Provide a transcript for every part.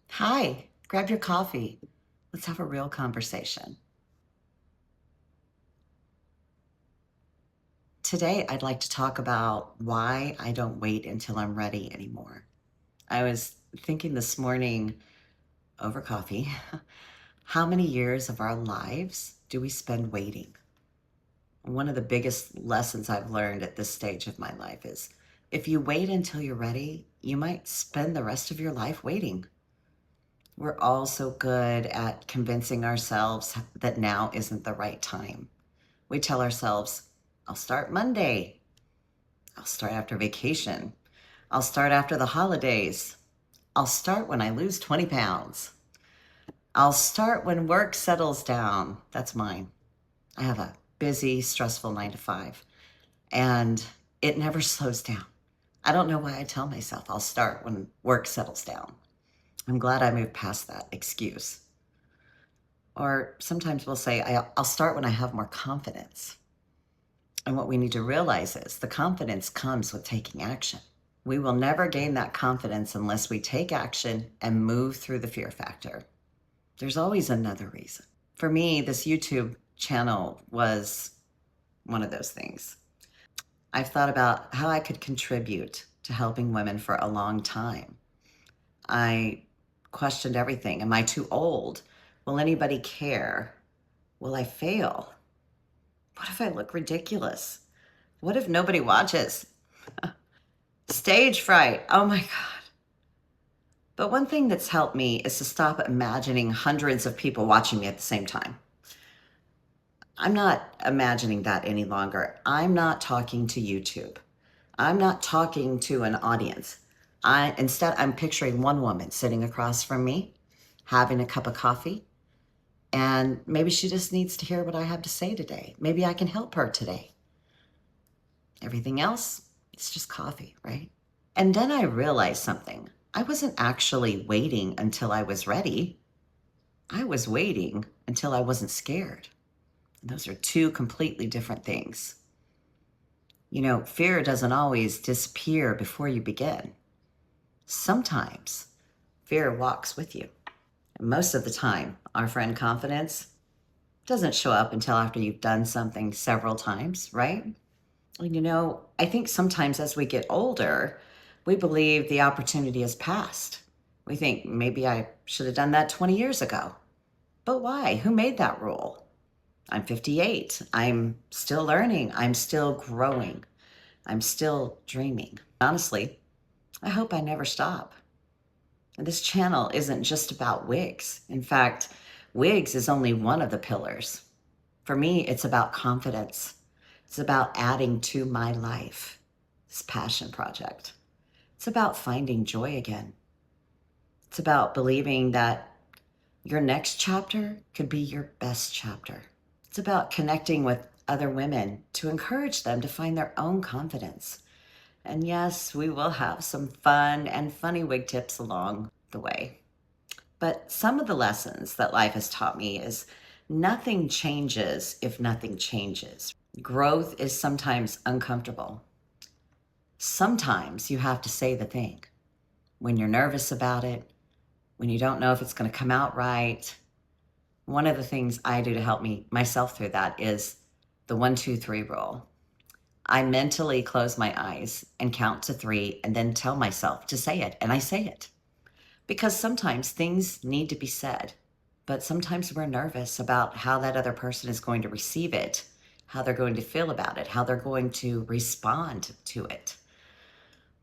Hi, grab your coffee. Let's have a real conversation. Today, I'd like to talk about why I don't wait until I'm ready anymore. I was thinking this morning over coffee, how many years of our lives do we spend waiting? One of the biggest lessons I've learned at this stage of my life is if you wait until you're ready, you might spend the rest of your life waiting. We're all so good at convincing ourselves that now isn't the right time. We tell ourselves, I'll start Monday. I'll start after vacation. I'll start after the holidays. I'll start when I lose 20 pounds. I'll start when work settles down. That's mine. I have a busy, stressful 9 to 5, and it never slows down. I don't know why I tell myself I'll start when work settles down. I'm glad I moved past that excuse. Or sometimes we'll say, I'll start when I have more confidence. And what we need to realize is the confidence comes with taking action. We will never gain that confidence unless we take action and move through the fear factor. There's always another reason. For me, this YouTube channel was one of those things. I've thought about how I could contribute to helping women for a long time. I questioned everything. Am I too old? Will anybody care? Will I fail? What if I look ridiculous? What if nobody watches? Stage fright. Oh my God. But one thing that's helped me is to stop imagining hundreds of people watching me at the same time. I'm not imagining that any longer. I'm not talking to YouTube. I'm not talking to an audience. Instead, I'm picturing one woman sitting across from me, having a cup of coffee, and maybe she just needs to hear what I have to say today. Maybe I can help her today. Everything else, it's just coffee, right? And then I realized something. I wasn't actually waiting until I was ready. I was waiting until I wasn't scared. And those are two completely different things. You know, fear doesn't always disappear before you begin. Sometimes fear walks with you. And most of the time, our friend confidence doesn't show up until after you've done something several times, right? And you know, I think sometimes as we get older, we believe the opportunity has passed. We think maybe I should have done that 20 years ago. But why? Who made that rule? I'm 58. I'm still learning. I'm still growing. I'm still dreaming. Honestly, I hope I never stop. And this channel isn't just about wigs. In fact, wigs is only one of the pillars. For me, it's about confidence. It's about adding to my life, this passion project. It's about finding joy again. It's about believing that your next chapter could be your best chapter. It's about connecting with other women to encourage them to find their own confidence. And yes, we will have some fun and funny wig tips along the way. But some of the lessons that life has taught me is nothing changes if nothing changes. Growth is sometimes uncomfortable. Sometimes you have to say the thing when you're nervous about it, when you don't know if it's going to come out right. One of the things I do to help myself through that is the 1, 2, 3 rule. I mentally close my eyes and count to 3 and then tell myself to say it, and I say it. Because sometimes things need to be said, but sometimes we're nervous about how that other person is going to receive it, how they're going to feel about it, how they're going to respond to it.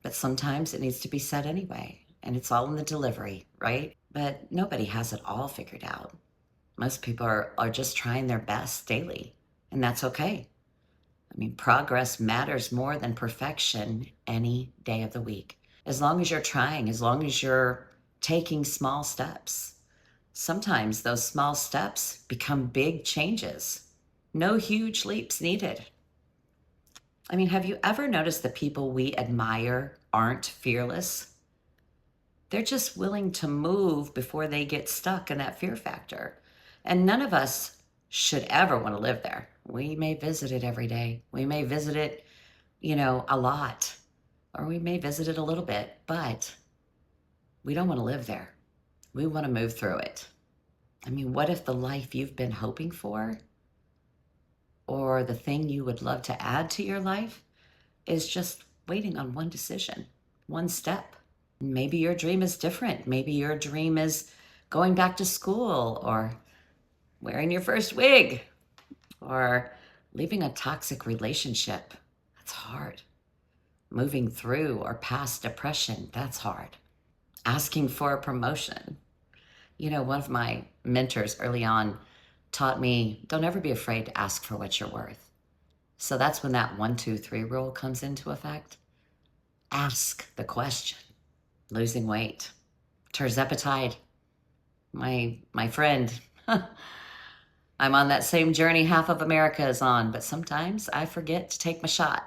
But sometimes it needs to be said anyway, and it's all in the delivery, right? But nobody has it all figured out. Most people are just trying their best daily, and that's okay. I mean, progress matters more than perfection any day of the week. As long as you're trying, as long as you're taking small steps, sometimes those small steps become big changes. No huge leaps needed. I mean, have you ever noticed the people we admire aren't fearless? They're just willing to move before they get stuck in that fear factor. And none of us should ever want to live there. We may visit it every day. We may visit it, a lot, or we may visit it a little bit, but we don't want to live there. We want to move through it. I mean, what if the life you've been hoping for or the thing you would love to add to your life is just waiting on one decision, one step? Maybe your dream is different. Maybe your dream is going back to school or wearing your first wig or leaving a toxic relationship. That's hard. Moving through or past depression, that's hard. Asking for a promotion. One of my mentors early on taught me, don't ever be afraid to ask for what you're worth. So that's when that 1, 2, 3 rule comes into effect. Ask the question. Losing weight. Terzepatide. My friend. I'm on that same journey half of America is on, but sometimes I forget to take my shot.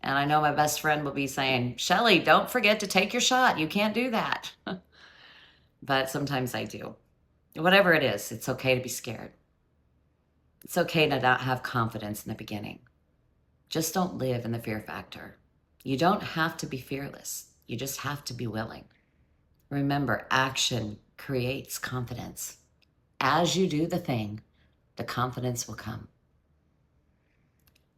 And I know my best friend will be saying, Shelley, don't forget to take your shot. You can't do that. But sometimes I do. Whatever it is, it's okay to be scared. It's okay to not have confidence in the beginning. Just don't live in the fear factor. You don't have to be fearless. You just have to be willing. Remember, action creates confidence. As you do the thing, the confidence will come.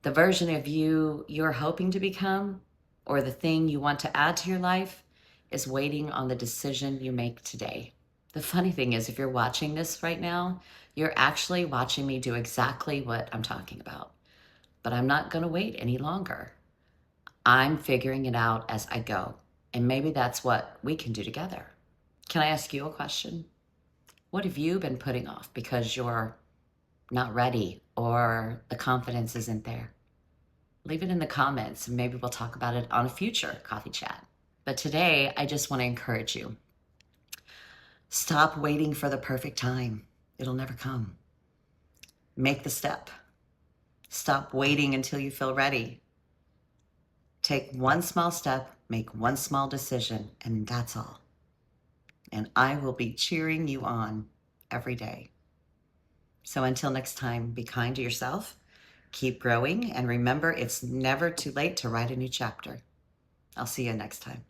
The version of you you're hoping to become, or the thing you want to add to your life, is waiting on the decision you make today. The funny thing is, if you're watching this right now, you're actually watching me do exactly what I'm talking about. But I'm not going to wait any longer. I'm figuring it out as I go. And maybe that's what we can do together. Can I ask you a question? What have you been putting off because you're not ready or the confidence isn't there? Leave it in the comments and maybe we'll talk about it on a future coffee chat. But today, I just want to encourage you. Stop waiting for the perfect time. It'll never come. Make the step. Stop waiting until you feel ready. Take one small step, make one small decision, and that's all. And I will be cheering you on every day. So until next time, be kind to yourself, keep growing, and remember, it's never too late to write a new chapter. I'll see you next time.